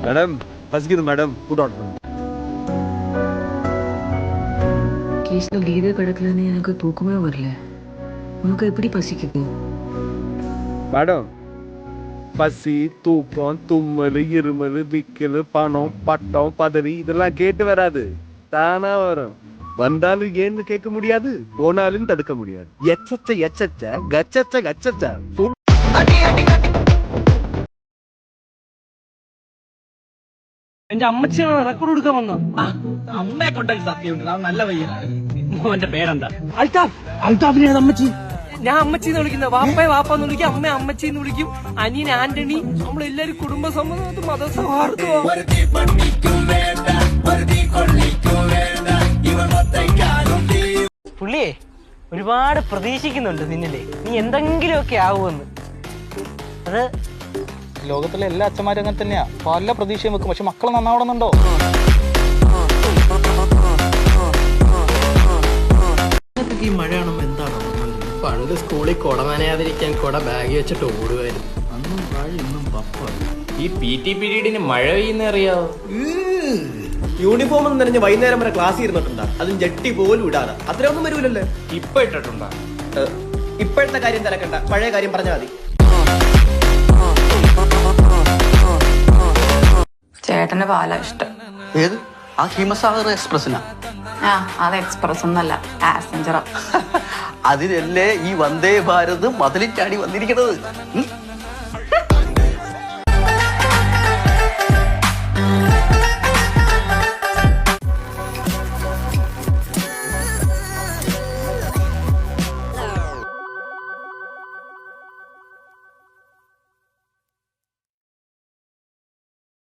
Madam பசிக்குது madam food order பண்ணுங்க. கேஸ்ல கீதை கிடக்கலன்னு எனக்கு தூக்கமே வரல. உனக்கு எப்படி பசிக்குது? மேடம் பசி தூக்கம் தும்மல் இருமல் விக்கல் பணம் பட்டம் பதவி இதெல்லாம் கேட்டு வராது, தானா வரும். வந்தாலும் ஏன்னு கேட்க முடியாது, போனாலும் தடுக்க முடியாது. எச்சச்ச எச்சச்ச கச்சச்ச கச்சச்ச എന്റെ അമ്മച്ചിയാണ് റെക്കോർഡ് കൊടുക്കാൻ വന്നു. അമ്മയെ കൊണ്ടാക്കി സത്യമുണ്ട്, അവൻ നല്ല പയ്യനാണ്. മോന്റെ പേരെന്താ? അൽതാഫ്. അൽതാഫിനെ അമ്മച്ചി. ഞാൻ അമ്മച്ചി എന്ന് വിളിക്കുന്നത്. വാപ്പയെ വാപ്പാന്ന് വിളിക്കും, അമ്മയെ അമ്മച്ചി എന്ന് വിളിക്കും, അനിയൻ ആന്റണി. നമ്മളെല്ലാരും കുടുംബ സമ്മതം മതസൗഹാർദ്ദം. പുള്ളിയെ ഒരുപാട് പ്രതീക്ഷിക്കുന്നുണ്ട് നിന്നിലെ, നീ എന്തെങ്കിലുമൊക്കെ ആവുമെന്ന്. അത് ലോകത്തിലെ എല്ലാ അച്ഛന്മാരും അങ്ങനെ തന്നെയാ, പല പ്രതീക്ഷയും വെക്കും, പക്ഷെ മക്കൾ നന്നാവണമെന്നുണ്ടോ? ഈ മഴ കാണുമ്പോൾ എന്താണോ പണ്ട് സ്കൂളിൽ കുട നനയാതിരിക്കാൻ കുട ബാഗ് വെച്ചിട്ട് ഓടുമായിരുന്നു. അന്നും മഴ ഇന്നും പപ്പാണ്. ഈ PT പീരീഡിന് മഴ പെയ്യുന്ന അറിയാവോ? യൂണിഫോം എന്ന് പറഞ്ഞ് വൈകുന്നേരം വരെ ക്ലാസ് ഇരുന്നിട്ടുണ്ടാ, അതും ജട്ടി പോലും ഇടാതെ. അത്രയൊന്നും വരൂലല്ലേ? ഇപ്പൊ ഇട്ടിട്ടുണ്ടാ? ഇപ്പോഴത്തെ കാര്യം തിരക്കണ്ട, പഴയ കാര്യം പറഞ്ഞാൽ മതി. ചേട്ടന് പാലാ ഇഷ്ടം. ഏത്? ആ ഹിമസാഗർ എക്സ്പ്രസിനാ? ആ, അത് എക്സ്പ്രസ് ഒന്നല്ല, പാസഞ്ചറാ. അതിനല്ലേ ഈ വന്ദേ ഭാരത് മതിലിൽ ചാടി വന്നിരിക്കുന്നത്.